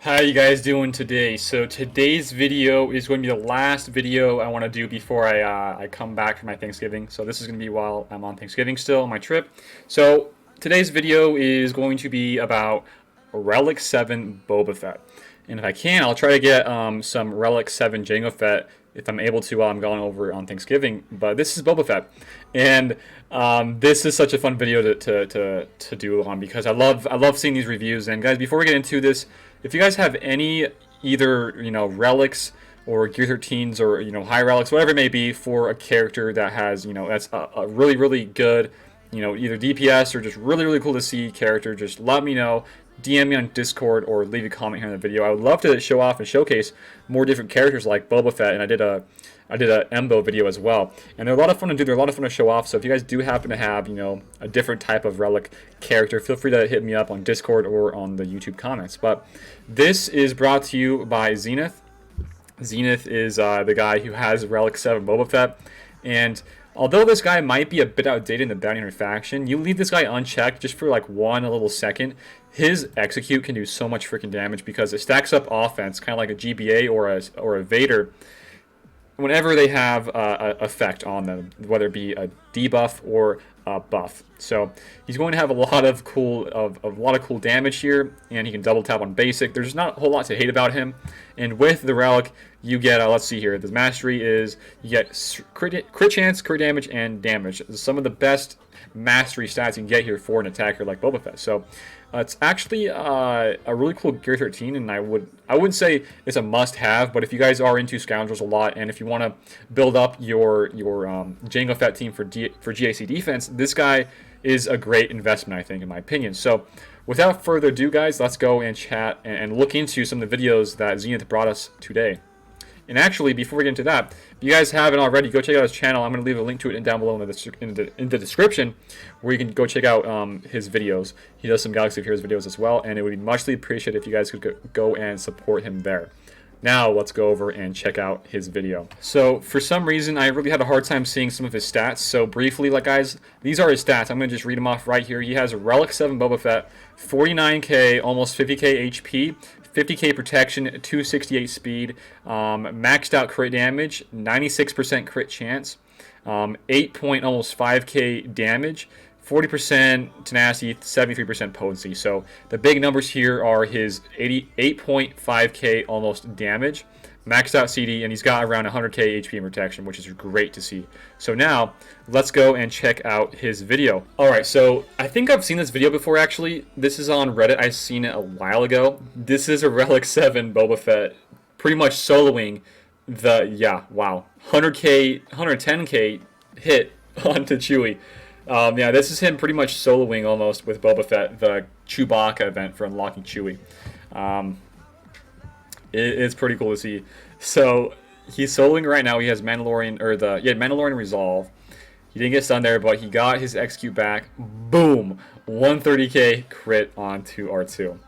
How you guys doing today? So today's video is going to be the last video I want to do before I come back from my Thanksgiving. So this is going to be while I'm on Thanksgiving still on my trip. So today's video is going to be about Relic 7 Boba Fett. And if I can, I'll try to get some Relic 7 Jango Fett if I'm able to while I'm going over on Thanksgiving. But this is Boba Fett, and this is such a fun video to do on because I love seeing these reviews. And guys, before we get into this, if you guys have any either relics or Gear 13s or high relics, whatever it may be, for a character that has that's a really good either DPS or just really cool to see character, just let me know. DM me on Discord or leave a comment here in the video. I would love to show off and showcase more different characters like Boba Fett, and I did a Embo video as well, and they're a lot of fun to do. They're a lot of fun to show off. So if you guys do happen to have a different type of relic character, feel free to hit me up on Discord or on the YouTube comments. But this is brought to you by Zenith. Zenith is the guy who has Relic 7 Boba Fett, and although this guy might be a bit outdated in the bounty hunter faction, you leave this guy unchecked just for like a little second, his execute can do so much freaking damage because it stacks up offense, kind of like a GBA or a Vader, whenever they have a effect on them, whether it be a debuff or a buff. So he's going to have a lot of cool damage here, and he can double tap on basic. There's not a whole lot to hate about him. And with the relic, you get let's see here. The mastery is you get crit chance, crit damage, and damage. Some of the best mastery stats you can get here for an attacker like Boba Fett. So it's actually a really cool Gear 13, and I wouldn't say it's a must-have, but if you guys are into Scoundrels a lot, and if you want to build up your Jango Fett team for GAC defense, this guy is a great investment, I think, in my opinion. So without further ado, guys, let's go and chat and look into some of the videos that Zenith brought us today. And actually, before we get into that, if you guys haven't already, go check out his channel. I'm going to leave a link to it down below in the description, where you can go check out his videos. He does some Galaxy of Heroes videos as well, and it would be muchly appreciated if you guys could go and support him there. Now, let's go over and check out his video. So, for some reason, I really had a hard time seeing some of his stats. So, briefly, guys, these are his stats. I'm going to just read them off right here. He has Relic 7 Boba Fett, 49k, almost 50k HP, 50k protection, 268 speed, maxed out crit damage, 96% crit chance, 8 point almost 5k damage, 40% tenacity, 73% potency. So the big numbers here are his 88.5k almost damage, maxed out CD, and he's got around 100k HP and protection, which is great to see. So now, let's go and check out his video. Alright, so I think I've seen this video before, actually. This is on Reddit. I've seen it a while ago. This is a Relic 7 Boba Fett, pretty much soloing the, 100k, 110k hit onto Chewie. Yeah, this is him pretty much soloing almost with Boba Fett, the Chewbacca event for unlocking Chewie. It's pretty cool to see. So he's soloing right now. He has Mandalorian Resolve. He didn't get stunned there, but he got his execute back. Boom, 130k crit onto R2.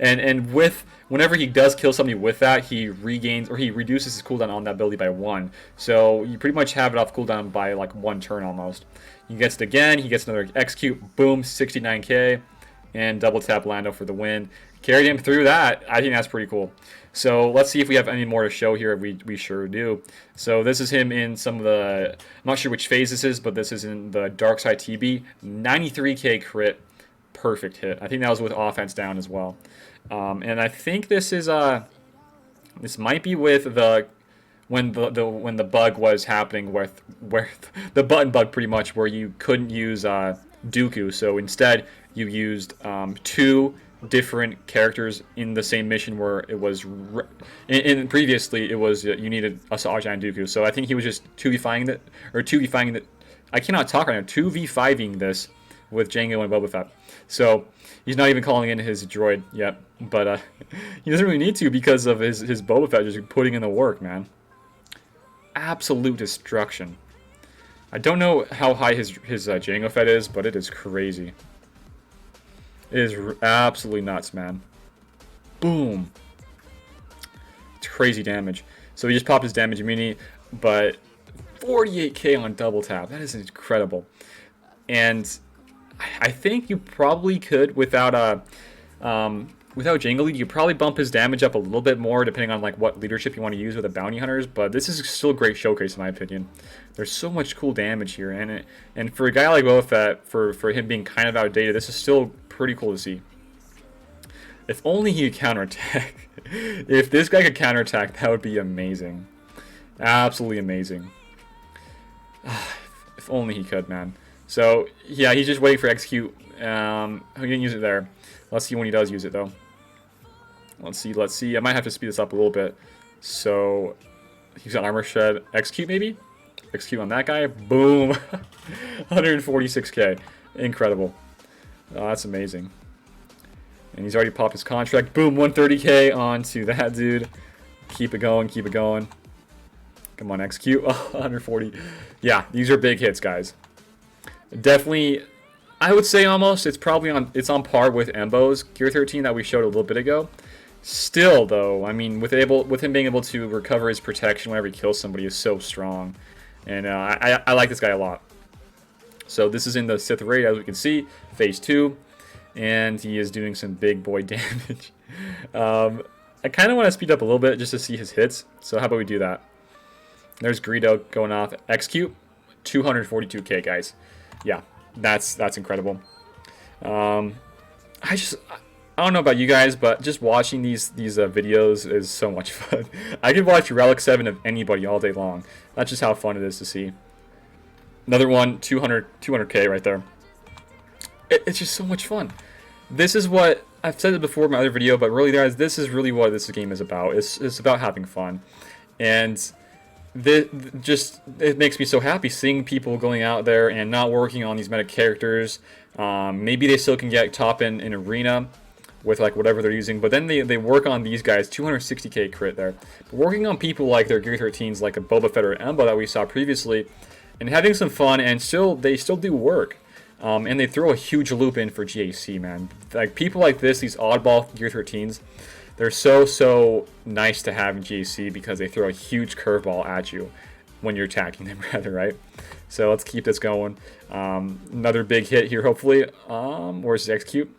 And whenever he does kill somebody with that, he regains or he reduces his cooldown on that ability by 1. So you pretty much have it off cooldown by like 1 turn almost. He gets it again. He gets another execute. Boom, 69k, and double tap Lando for the win. Carried him through that. I think that's pretty cool. So let's see if we have any more to show here. We sure do. So this is him in some of the, I'm not sure which phase this is, but this is in the Dark Side TB. 93k crit. Perfect hit. I think that was with offense down as well. And I think this is this might be with the when the bug was happening where the button bug pretty much where you couldn't use Dooku. So instead you used 2 different characters in the same mission where it was in previously it was you needed Asajj and Dooku. So I think he was just 2v5ing that, or 2v5ing that. I cannot talk right now. 2v5ing this with Jango and Boba Fett. So he's not even calling in his droid yet, but he doesn't really need to because of his Boba Fett just putting in the work, man. Absolute destruction. I don't know how high his Jango Fett is, but it is crazy. It is absolutely nuts, man. Boom. It's crazy damage. So he just popped his damage immunity, but 48k on double tap. That is incredible. And I think you probably could without without Jangle Lead, you probably bump his damage up a little bit more depending on like what leadership you want to use with the bounty hunters. But this is still a great showcase in my opinion. There's so much cool damage here, and for a guy like Boba Fett, for him being kind of outdated, this is still pretty cool to see. If only he could counterattack. If this guy could counterattack, that would be amazing. Absolutely amazing. If only he could, man. So, yeah, he's just waiting for execute. He didn't use it there. Let's see when he does use it, though. Let's see. I might have to speed this up a little bit. So, he's got armor shed. Execute, maybe? Execute on that guy. Boom. 146k. Incredible. Oh, that's amazing. And he's already popped his contract. Boom, 130k onto that dude. Keep it going, keep it going. Come on, execute. Oh, 140. Yeah, these are big hits, guys. Definitely, I would say almost, it's on par with Embo's Gear 13 that we showed a little bit ago. Still, though, I mean, with him being able to recover his protection whenever he kills somebody is so strong. And I like this guy a lot. So this is in the Sith raid, as we can see, phase 2. And he is doing some big boy damage. I kind of want to speed up a little bit just to see his hits. So how about we do that? There's Greedo going off. Execute. 242k, guys. Yeah, that's incredible. I don't know about you guys, but just watching these videos is so much fun. I could watch Relic 7 of anybody all day long. That's just how fun it is to see. Another one, 200k right there. It's just so much fun. This is what I've said it before in my other video, but really, guys, this is really what this game is about. It's about having fun, and it makes me so happy seeing people going out there and not working on these meta characters. Maybe they still can get top in arena with like whatever they're using, but then they work on these guys. 260k crit there. But working on people like their Gear 13s, like a Boba Fett or Embo that we saw previously, and having some fun, and they still do work. And they throw a huge loop in for GAC, man. Like, people like this, these oddball Gear 13s, they're so nice to have in GAC because they throw a huge curveball at you when you're attacking them, rather, right? So let's keep this going. Another big hit here, hopefully. Where's his execute?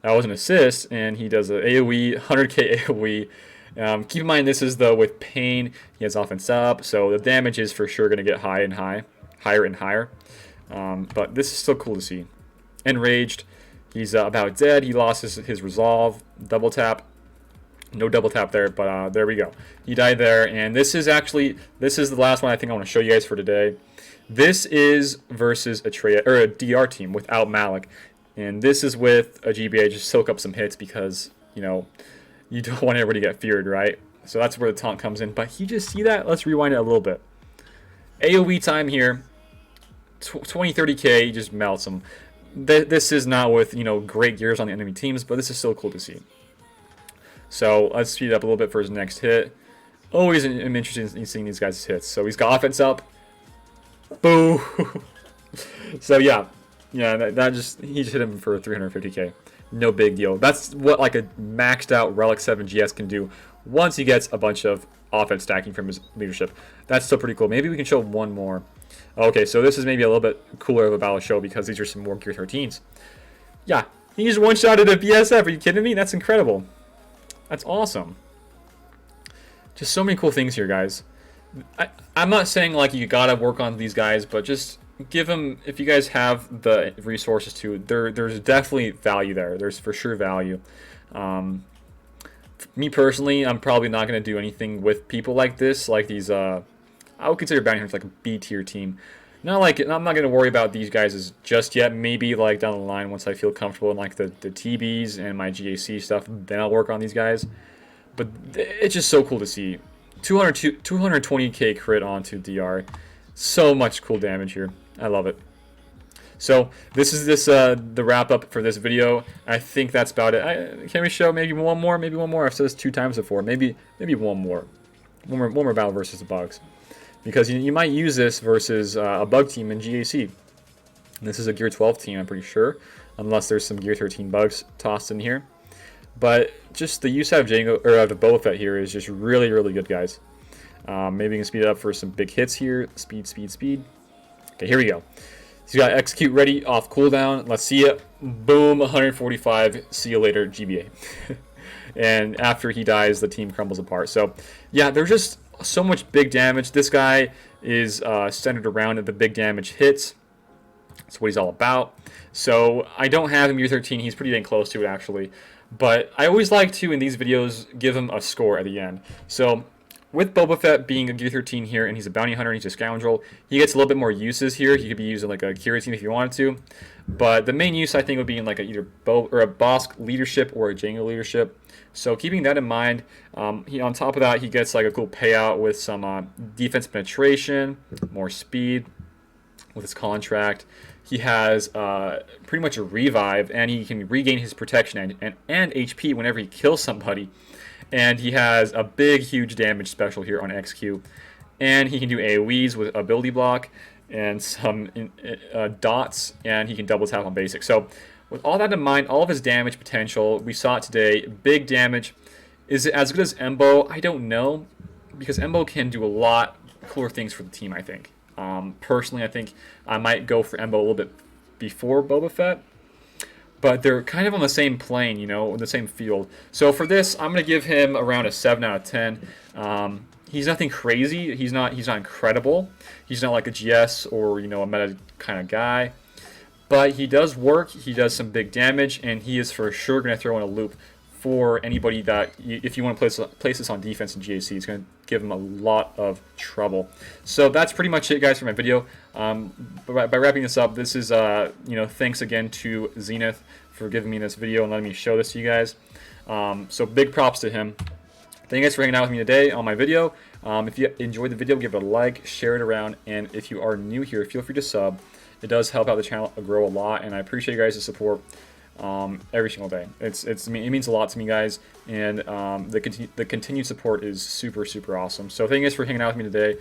That was an assist, and he does an AoE, 100k AoE. Keep in mind, this is, though, with Pain. He has offense up, so the damage is for sure going to get higher and higher. But this is still cool to see. Enraged. He's about dead. He lost his resolve. Double tap. No double tap there, but there we go. He died there, and this is the last one I think I want to show you guys for today. This is versus a DR team without Malik, and this is with a GBA just soak up some hits because, you know, you don't want everybody to get feared, right? So that's where the taunt comes in. But you just see that? Let's rewind it a little bit. AoE time here. 20-30k, just melts them. This is not with, you know, great gears on the enemy teams, but this is still cool to see. So let's speed it up a little bit for his next hit. Always am interested in seeing these guys' hits. So he's got offense up. Boo. So yeah, he just hit him for 350k. No big deal. That's what like a maxed out Relic 7 GS can do once he gets a bunch of offense stacking from his leadership. That's still pretty cool. Maybe we can show one more. Okay, so this is maybe a little bit cooler of a battle show because these are some more Gear 13s. Yeah, he just one-shotted a BSF. Are you kidding me? That's incredible. That's awesome. Just so many cool things here, guys. I'm not saying like you gotta work on these guys, but just give them, if you guys have the resources to, there's definitely value there. There's for sure value. Me personally, I'm probably not going to do anything with people like this, like these, I would consider bounty hunters like a B tier team. I'm not going to worry about these guys just yet. Maybe like down the line once I feel comfortable in like the TBs and my GAC stuff, then I'll work on these guys. But it's just so cool to see. 220k crit onto DR. So much cool damage here. I love it. So this is the wrap up for this video. I think that's about it. Can we show maybe one more? Maybe one more. I've said this 2 times before. Maybe one more. One more battle versus the bugs, because you might use this versus a bug team in GAC. This is a Gear 12 team, I'm pretty sure, unless there's some Gear 13 bugs tossed in here. But just the use out of Django or of the Boba Fett here is just really, really good, guys. Maybe we can speed it up for some big hits here. Speed. Okay, here we go. He's got execute ready off cooldown. Let's see it. Boom, 145. See you later, GBA. And after he dies, the team crumbles apart. So, yeah, there's just so much big damage. This guy is centered around the big damage hits. That's what he's all about. So I don't have him year 13. He's pretty dang close to it, actually. But I always like to, in these videos, give him a score at the end. So with Boba Fett being a gear 13 here, and he's a bounty hunter, and he's a scoundrel, he gets a little bit more uses here. He could be used in like a Kira team if you wanted to. But the main use, I think, would be in like either a Bosk leadership or a Jango leadership. So keeping that in mind, on top of that, he gets like a cool payout with some defense penetration, more speed with his contract. He has pretty much a revive, and he can regain his protection and HP whenever he kills somebody. And he has a big, huge damage special here on XQ. And he can do AoEs with ability block and some dots, and he can double tap on basic. So with all that in mind, all of his damage potential, we saw it today. Big damage. Is it as good as Embo? I don't know, because Embo can do a lot cooler things for the team, I think. Personally, I think I might go for Embo a little bit before Boba Fett. But they're kind of on the same plane, you know, in the same field. So for this, I'm going to give him around a 7 out of 10. He's nothing crazy. He's not incredible. He's not like a GS or, you know, a meta kind of guy. But he does work. He does some big damage, and he is for sure going to throw in a loop for anybody that, if you want to place this on defense in GAC, it's going to give him a lot of trouble. So that's pretty much it, guys, for my video. By wrapping this up, this is, you know, thanks again to Zenith for giving me this video and letting me show this to you guys. So big props to him. Thank you guys for hanging out with me today on my video. If you enjoyed the video, give it a like, share it around, and if you are new here, feel free to sub. It does help out the channel grow a lot, and I appreciate you guys' support every single day. It means a lot to me, guys, and the continued support is super awesome. So thank you guys for hanging out with me today.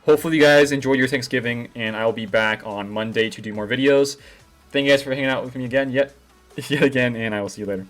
Hopefully you guys enjoyed your Thanksgiving, and I will be back on Monday to do more videos. Thank you guys for hanging out with me again, yet again, and I will see you later.